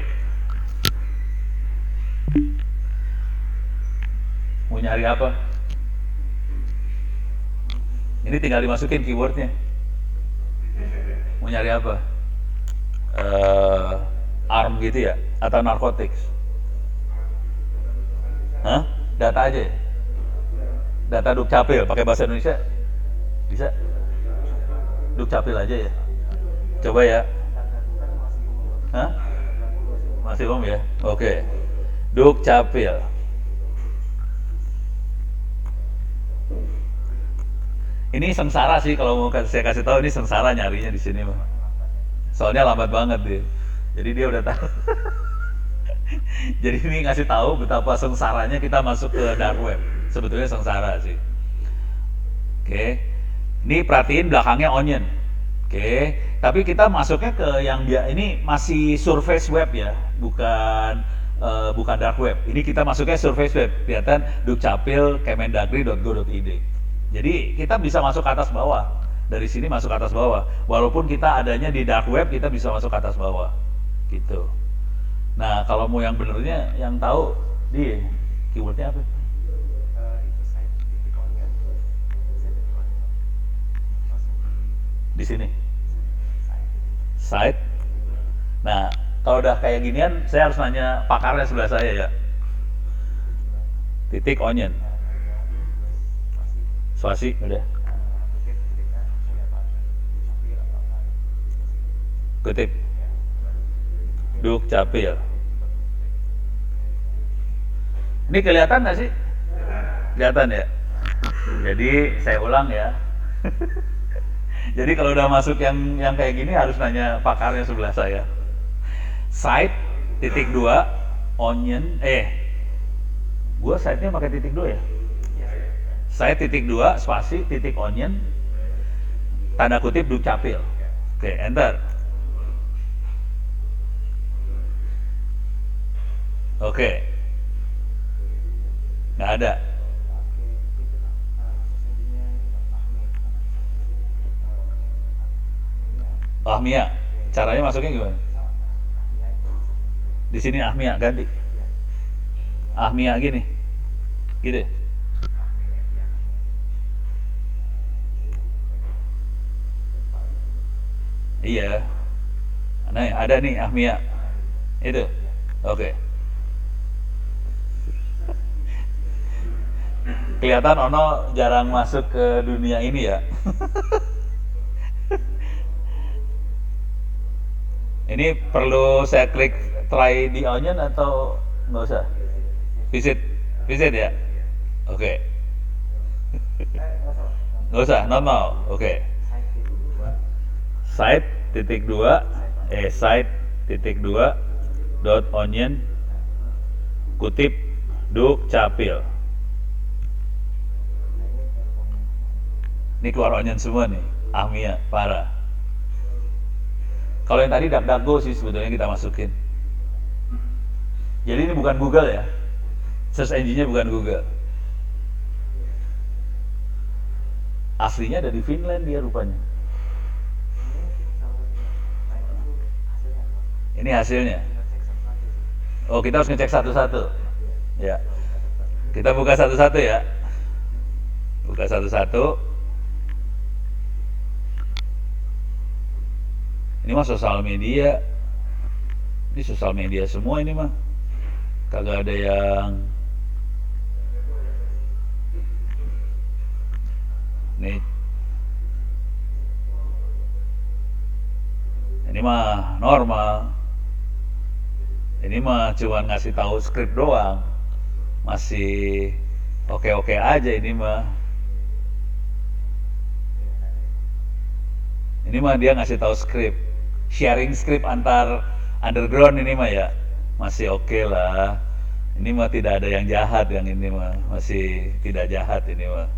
Mau nyari apa? Ini tinggal dimasukin keywordnya. Mau nyari apa? ARM gitu ya? Atau narcotics? Hah? Data aja ya? Data Dukcapil, pakai bahasa Indonesia? Bisa? Dukcapil aja ya? Coba ya. Hah? Masih umum ya? Oke. Dukcapil. Ini sengsara sih kalau mau saya kasih tahu, ini sengsara nyarinya di sini mah. Soalnya lambat banget dia. Jadi dia udah tahu. Jadi ini ngasih tahu betapa sengsaranya kita masuk ke dark web. Sebetulnya sengsara sih. Oke. Ini perhatiin belakangnya onion. Oke. Tapi kita masuknya ke yang dia ini masih surface web ya, bukan dark web. Ini kita masuknya surface web. Kelihatan dukcapil kemendagri.go.id. Jadi kita bisa masuk ke atas bawah. Dari sini masuk ke atas bawah. Walaupun kita adanya di dark web, kita bisa masuk ke atas bawah. Gitu. Nah, kalau mau yang benernya, yang tahu di keywordnya apa? Di sini. Site. Nah, kalau udah kayak ginian, saya harus nanya pakarnya sebelah saya ya. Titik onion. Spasi, udah. Kutip. Dukcapil. Ini kelihatan nggak sih? Kelihatan ya? Jadi saya ulang ya. Jadi kalau udah masuk yang kayak gini harus nanya pakarnya sebelah saya. Site titik 2 onion gua site-nya pakai titik 2 ya? Site titik 2 spasi titik onion tanda kutip dukcapil. Oke, enter. Oke. Nggak ada. Ahmia. Caranya masuknya gimana? Di sini Ahmia ganti. Ahmia gini. Gitu. Iya. Nah, ada nih Ahmia. Itu. Oke. Kelihatan Ono jarang masuk ke dunia ini ya. Ini perlu saya klik try the onion atau nggak usah? Visit ya? Oke. Nggak usah, normal. Oke. Site titik 2 site titik 2 dot onion kutip dukcapil. Ini keluar onion semua nih, Ahmia, parah. Kalau yang tadi DuckDuckGo sih sebetulnya kita masukin. Jadi ini bukan Google ya, search engine-nya bukan Google. Aslinya ada di Finland dia rupanya. Ini hasilnya. Oh, kita harus ngecek satu-satu. Ya. Kita buka satu-satu ya. Buka satu-satu. Ini mah sosial media. Ini sosial media semua ini mah. Kagak ada yang nih. Ini mah normal. Ini mah cuma ngasih tahu skrip doang. Masih oke-oke aja ini mah. Ini mah dia ngasih tahu skrip. Sharing skrip antar underground ini mah ya. Masih oke lah. Ini mah tidak ada yang jahat yang ini mah. Masih tidak jahat ini mah.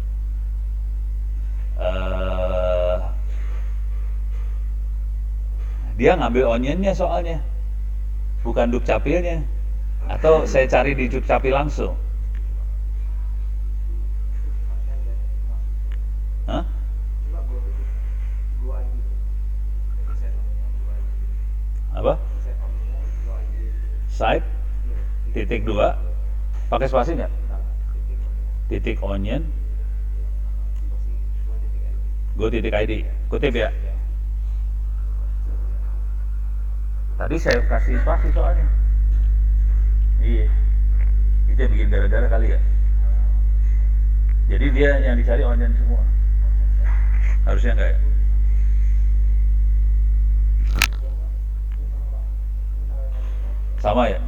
Dia ngambil onionnya soalnya, bukan dukcapilnya. Atau saya cari di dukcapil langsung. Hah? Apa? Site titik 2 pakai spasi nggak? Titik onion go.id, kutip ya. Tadi saya kasih spasi soalnya. Iya. Itu yang bikin gara-gara kali ya. Jadi dia yang dicari onion semua. Harusnya enggak ya? Sama ya?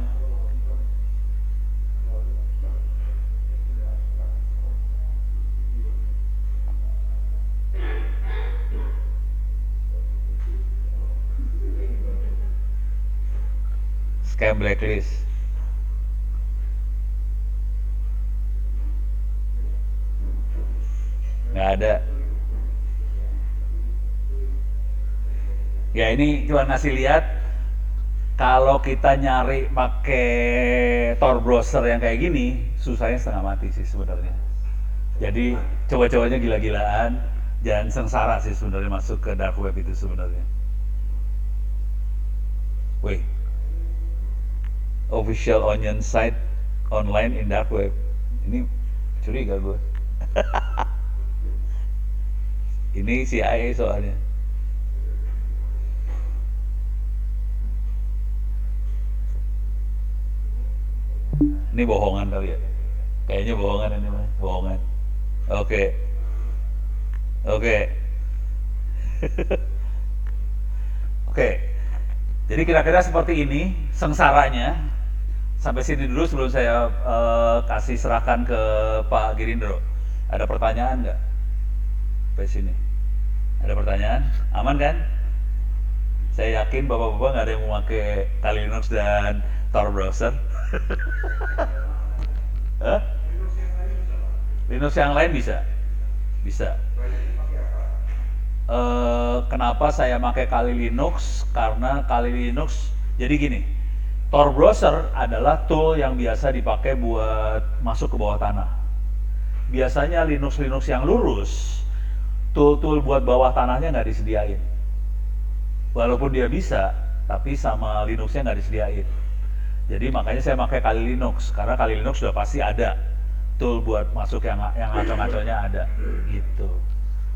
Scam blacklist. Nggak ada. Ya ini cuma ngasih lihat kalau kita nyari pakai Tor browser yang kayak gini, susahnya setengah mati sih sebenarnya. Jadi coba-cobanya gila-gilaan, jangan sengsara sih sebenarnya masuk ke dark web itu sebenarnya. Wih, official onion site online in dark web. Ini curiga gue. Ini CIA soalnya. Ini bohongan kali ya? Kayaknya bohongan ini mah, bohongan. Oke. Oke. Oke. Jadi kira-kira seperti ini sengsaranya. Sampai sini dulu sebelum saya kasih serahkan ke Pak Girindro. Ada pertanyaan nggak? Sampai sini. Ada pertanyaan? Aman kan? Saya yakin bapak-bapak nggak ada yang mau pakai Kali Linux dan Tor browser. Hah? Linux yang lain bisa? Bisa. Kenapa saya pakai Kali Linux? Karena Kali Linux, jadi gini, Tor browser adalah tool yang biasa dipakai buat masuk ke bawah tanah. Biasanya Linux yang lurus, tool-tool buat bawah tanahnya nggak disediain. Walaupun dia bisa, tapi sama Linuxnya nggak disediain. Jadi makanya saya pakai Kali Linux, karena Kali Linux sudah pasti ada tool buat masuk yang ngaco-ngaconya ada, gitu.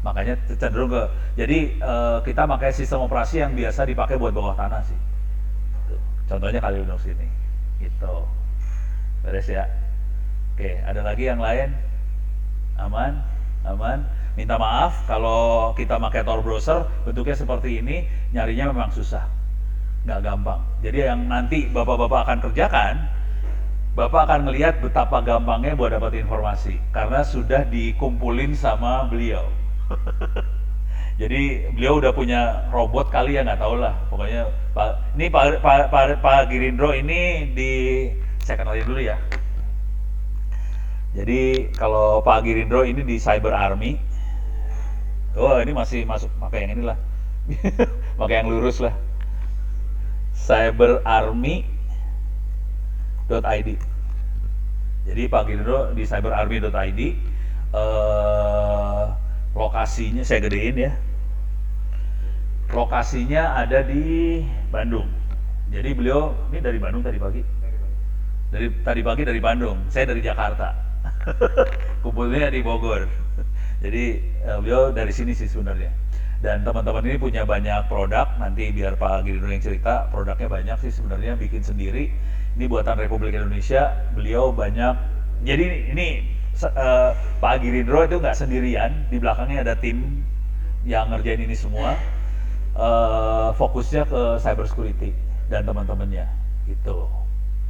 Makanya cenderung ke, jadi kita pakai sistem operasi yang biasa dipakai buat bawah tanah sih. Contohnya Kali Linux ini, gitu. Beres ya. Oke, ada lagi yang lain? Aman? Aman? Minta maaf kalau kita pakai Tor browser bentuknya seperti ini, nyarinya memang susah, nggak gampang. Jadi yang nanti bapak-bapak akan kerjakan, bapak akan ngelihat betapa gampangnya buat dapat informasi karena sudah dikumpulin sama beliau. Jadi beliau udah punya robot kali ya, nggak tahu lah. Pokoknya Pak Girindro ini saya kenalin dulu ya. Jadi kalau Pak Girindro ini di Cyber Army. Oh ini masih masuk, pakai yang inilah. Pakai yang lurus lah. cyberarmy.id. Jadi Pak Girindro di cyberarmy.id. Lokasinya saya gedein ya. Lokasinya ada di Bandung. Jadi beliau ini dari Bandung tadi pagi. Dari Bandung. Saya dari Jakarta. Kumpulnya di Bogor. Jadi beliau dari sini sih sebenarnya. Dan teman-teman ini punya banyak produk, nanti biar Pak Girindro yang cerita, produknya banyak sih sebenarnya, bikin sendiri. Ini buatan Republik Indonesia, beliau banyak. Jadi ini Pak Girindro itu nggak sendirian, di belakangnya ada tim yang ngerjain ini semua. Fokusnya ke cyber security dan teman-temannya gitu.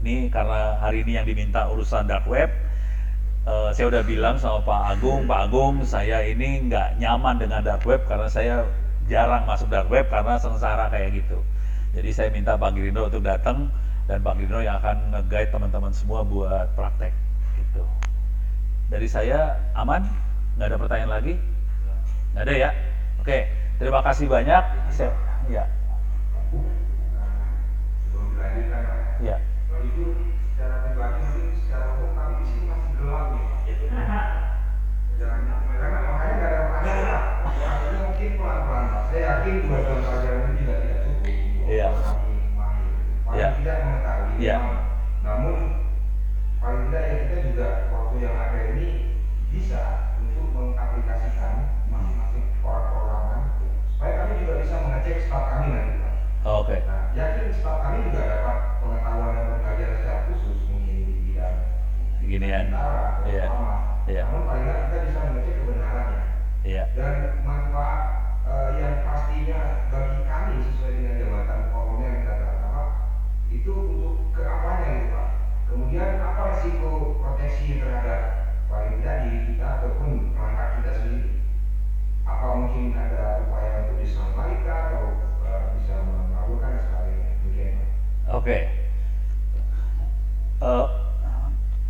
Ini karena hari ini yang diminta urusan dark web, saya udah bilang sama Pak Agung, saya ini nggak nyaman dengan dark web karena saya jarang masuk dark web karena sengsara kayak gitu. Jadi saya minta Pak Girindro untuk datang, dan Pak Girindro yang akan nge-guide teman-teman semua buat praktek gitu. Dari saya aman? Nggak ada pertanyaan lagi? Nggak ada ya? Oke, terima kasih banyak. Ya.
Sebelum dilanjutkan, Pak.
Ya.
Itu secara pribadi mungkin secara umum kami di sini masih gelap nih. Karena makanya nggak ada pertanyaan, Pak. Artinya mungkin pelan-pelan, Pak. Saya yakin 2 tahun pelajaran ini juga tidak cukup.
Iya.
Kami mahir. Paling tidak mengetahui.
Iya.
Namun paling tidak ya kita juga waktu yang ada ini bisa untuk mengaplikasikan masing-masing orang-orangan supaya kami juga bisa mengecek staf kami nanti, Pak.
Oke.
Nah, yakin staf kami juga dapat pengetahuan dan pembelajaran secara khusus mungkin di bidang
Ginian.
tentara atau
Iya.
apa.
Iya.
Namun paling tidak kita bisa mengecek kebenarannya.
Iya.
Dan manfaat yang pastinya bagi kami sesuai dengan jabatan kolonel yang kita terapkan itu untuk ke apanya gitu, Pak. Kemudian apa resiko proteksi terhadap paling tidak diri kita ataupun perangkat kita sendiri. Apa mungkin ada upaya untuk diserang balik atau bisa mengabulkan sebagainya mungkin, Pak.
Oke.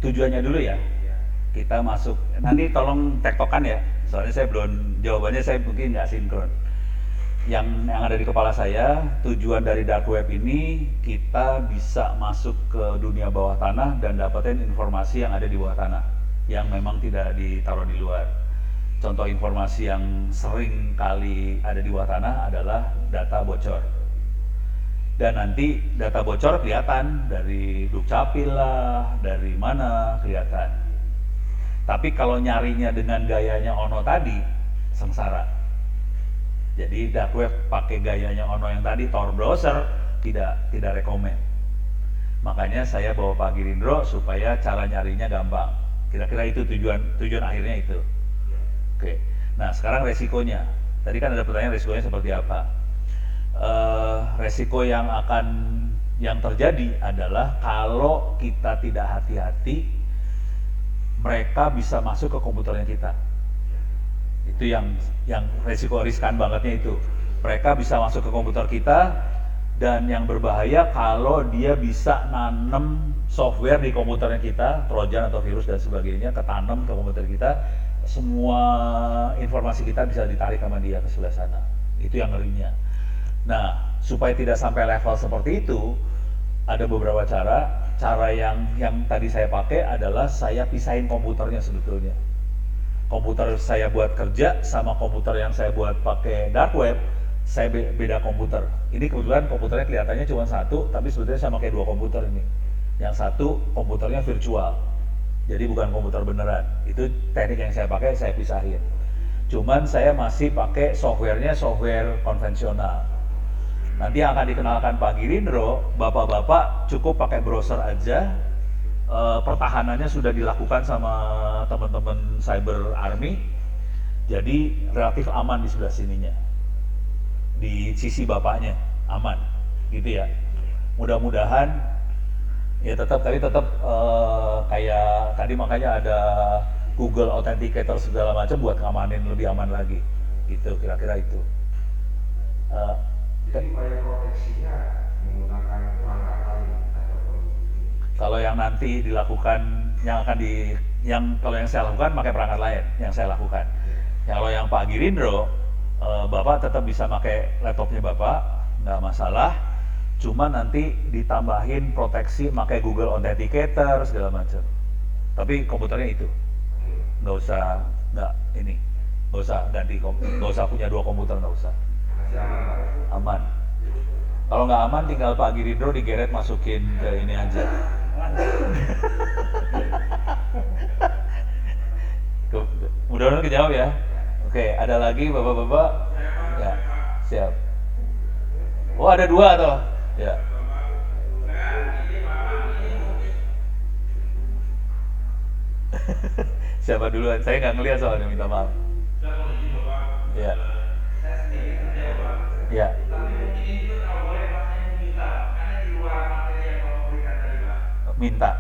Tujuannya dulu ya. Kita masuk. Nanti tolong tektokan ya. Soalnya saya belum jawabannya, saya mungkin nggak sinkron. Yang ada di kepala saya, tujuan dari dark web ini kita bisa masuk ke dunia bawah tanah dan dapetin informasi yang ada di bawah tanah yang memang tidak ditaruh di luar. Contoh informasi yang sering kali ada di bawah tanah adalah data bocor. Dan nanti data bocor kelihatan dari Dukcapil lah, dari mana kelihatan. Tapi kalau nyarinya dengan gayanya Ono tadi, sengsara. Jadi dark web pakai gayanya Ono yang tadi, Tor browser, tidak rekomen. Makanya saya bawa Pak Girindro supaya cara nyarinya gampang. Kira-kira itu tujuan akhirnya itu. Oke. Nah, sekarang resikonya. Tadi kan ada pertanyaan resikonya seperti apa? Resiko yang terjadi adalah kalau kita tidak hati-hati, mereka bisa masuk ke komputernya kita. Itu yang resiko riskan bangetnya itu. Mereka bisa masuk ke komputer kita, dan yang berbahaya kalau dia bisa nanem software di komputernya kita, trojan atau virus dan sebagainya, ketanam ke komputer kita, semua informasi kita bisa ditarik sama dia ke sebelah sana. Itu yang ngerinya. Nah, supaya tidak sampai level seperti itu, ada beberapa cara. Cara yang tadi saya pakai adalah saya pisahin komputernya sebetulnya. Komputer saya buat kerja sama komputer yang saya buat pakai dark web, saya beda komputer. Ini kebetulan komputernya kelihatannya cuma satu, tapi sebetulnya saya pakai 2 komputer ini. Yang satu komputernya virtual, jadi bukan komputer beneran. Itu teknik yang saya pakai, saya pisahin. Cuman saya masih pakai softwarenya software konvensional. Nanti yang akan dikenalkan Pak Girindro, bapak-bapak cukup pakai browser aja. Pertahanannya sudah dilakukan sama teman-teman Cyber Army, jadi relatif aman di sebelah sininya. Di sisi bapaknya aman, gitu ya. Mudah-mudahan ya tetap kayak tadi, makanya ada Google Authenticator segala macam buat ngamanin lebih aman lagi, gitu kira-kira itu.
Jadi upaya proteksinya menggunakan perangkat lain ataupun
kalau yang nanti dilakukan, kalau yang saya lakukan pakai perangkat lain yang saya lakukan. Kalau yang Pak Girindro, Bapak tetap bisa pakai laptopnya Bapak, nggak masalah. Cuma nanti ditambahin proteksi pakai Google Authenticator segala macam. Tapi komputernya itu nggak usah ganti, nggak usah punya 2 komputer, nggak usah.
masih aman, Pak.
Aman. Kalau nggak aman, tinggal Pak Girindro digeret masukin ke ini aja. Mudah-mudahan kejawab ya. Oke, ada lagi bapak-bapak? Ya, siap. Oh, ada dua toh? Ya. Siapa duluan? Saya nggak ngeliat soalnya, minta maaf. Ya. Ya. Minta.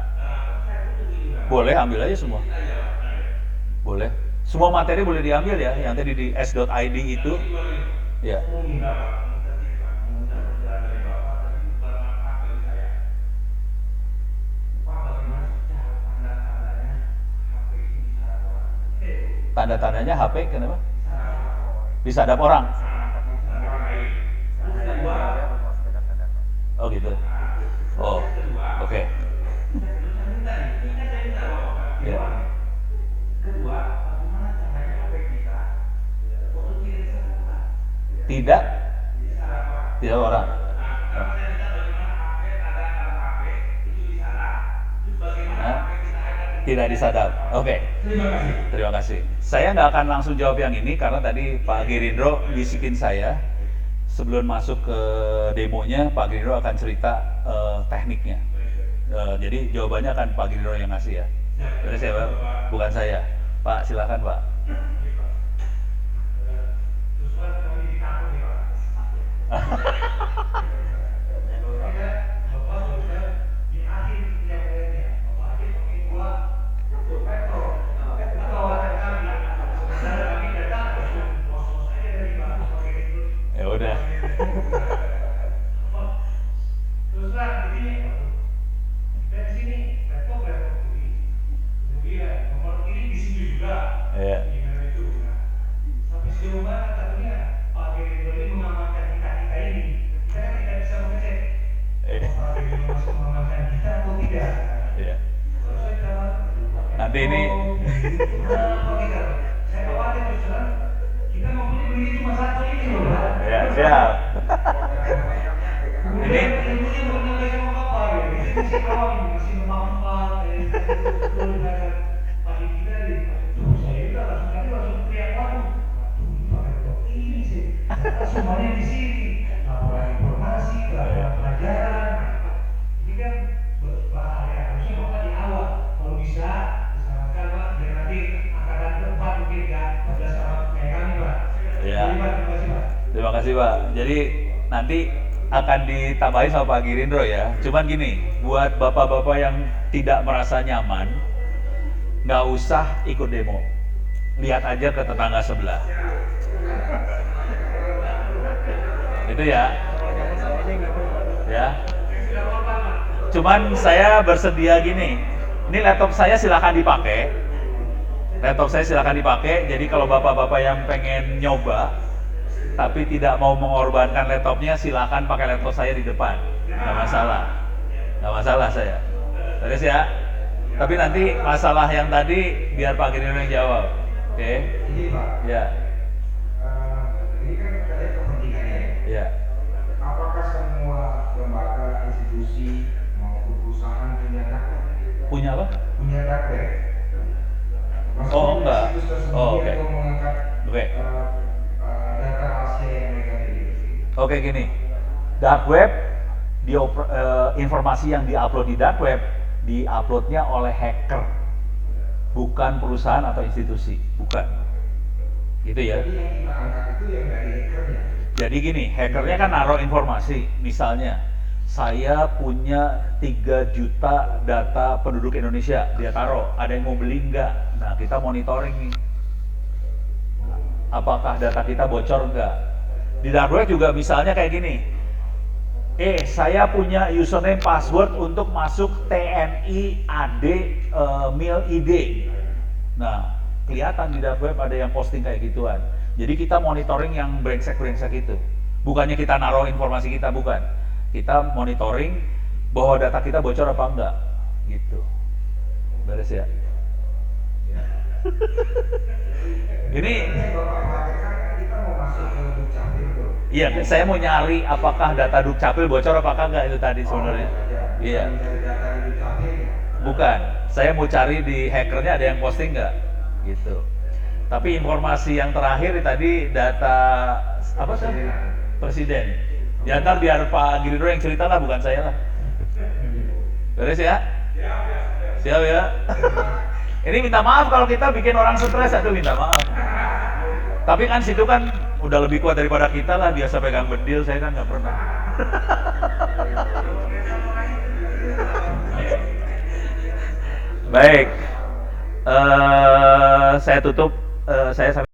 Boleh ambil aja semua. Boleh. Semua materi boleh diambil ya, yang tadi di s.id itu. Ya. Tanda-tandanya HP kenapa? Disadap orang. Oh gitu. Oh, oke. Ya. Tidak, tidak orang. Hah? Tidak disadap. Oke. Terima kasih. Saya nggak akan langsung jawab yang ini karena tadi Pak Girindro bisikin saya sebelum masuk ke demonya. Pak Girindro akan cerita tekniknya. Jadi jawabannya akan Pak Girindro yang ngasih ya. Jadi saya, Pak, bukan saya. Pak, silakan Pak. Ya udah.
Terus lah begini, dari sini laptop ini, kemudian nomor kiri di sini juga.
Iya.
Gimana itu? Nah, sampai sejauh mana katanya Pak Gerindra ini mengamankan kita ini? Kita kan tidak bisa mengecek Pak Gerindra masih mengamankan kita atau tidak.
Iya.
Kalau saya jawab,
Nanti ini
saya khawatir terus terang kita mau punya beli cuma satu ini loh, Pak.
ya siap.
Ini ilmunya belum nyampe sama Bapak ya. Ini masih awal ini, masih memang-memang pagi kita nih. Saya udah langsung teriak, waduh, ini sih. Semuanya di sini. Laporan informasi, laporan pelajaran. Ini kan bahaya. Harusnya Bapak di awal. Kalau bisa, disarankan Pak, biar nanti angkatan keempat mungkin kan 14 sama kayak kami Pak.
Iya.
Terima kasih Pak.
Terima kasih Pak. Jadi nanti akan ditambahin sama Pak Girindro ya. Cuman gini, buat bapak-bapak yang tidak merasa nyaman, nggak usah ikut demo. Lihat aja ke tetangga sebelah. Itu ya. Ya. Cuman saya bersedia gini. Ini laptop saya silakan dipakai. Jadi kalau bapak-bapak yang pengen nyoba tapi tidak mau mengorbankan laptopnya, silakan pakai laptop saya di depan, nggak masalah saya. Terus ya. Tapi nanti masalah yang tadi biar Pak Girindro yang jawab, oke?
Ini Pak.
Ya,
Ini kan ada kepentingannya.
ya.
Apakah semua lembaga, institusi maupun perusahaan punya dark web?
Punya apa?
Punya dark web.
Oh, enggak.
Situs tersembunyi
Oh, oke.
atau mengangkat
Oke.
data rahasia yang mereka miliki.
Oke gini, dark web, informasi yang diupload di dark web diuploadnya oleh hacker, bukan perusahaan atau institusi, bukan. Gitu ya.
Jadi yang kita angkat itu yang dari hackernya.
Jadi gini, hackernya kan naruh informasi, misalnya saya punya 3 juta data penduduk Indonesia, dia taruh, ada yang mau beli nggak? Nah kita monitoring nih, apakah data kita bocor nggak? Di dark web juga misalnya kayak gini, saya punya username password untuk masuk TNI AD Mil ID. Nah kelihatan di dark web ada yang posting kayak gituan. Jadi kita monitoring yang brengsek-brengsek itu. Bukannya kita naruh informasi kita, bukan. Kita monitoring bahwa data kita bocor apa enggak. Gitu. Beres ya? Ini
Bapak perhatikan kan kita mau masuk ke Dukcapil tuh.
iya, saya mau nyari apakah data Dukcapil bocor apakah enggak itu tadi sebenarnya. Iya.
Dari data di Dukcapil.
Bukan. Saya mau cari di hackernya ada yang posting enggak. Gitu. Tapi informasi yang terakhir tadi data apa sih? Presiden. Ya ntar biar Pak Giridro yang cerita lah, bukan saya lah. Beres ya? Siap ya? Ini minta maaf kalau kita bikin orang stres, aduh minta maaf. Tapi kan situ kan udah lebih kuat daripada kita lah, biasa pegang bedil, saya kan nggak pernah. Baik, saya tutup, saya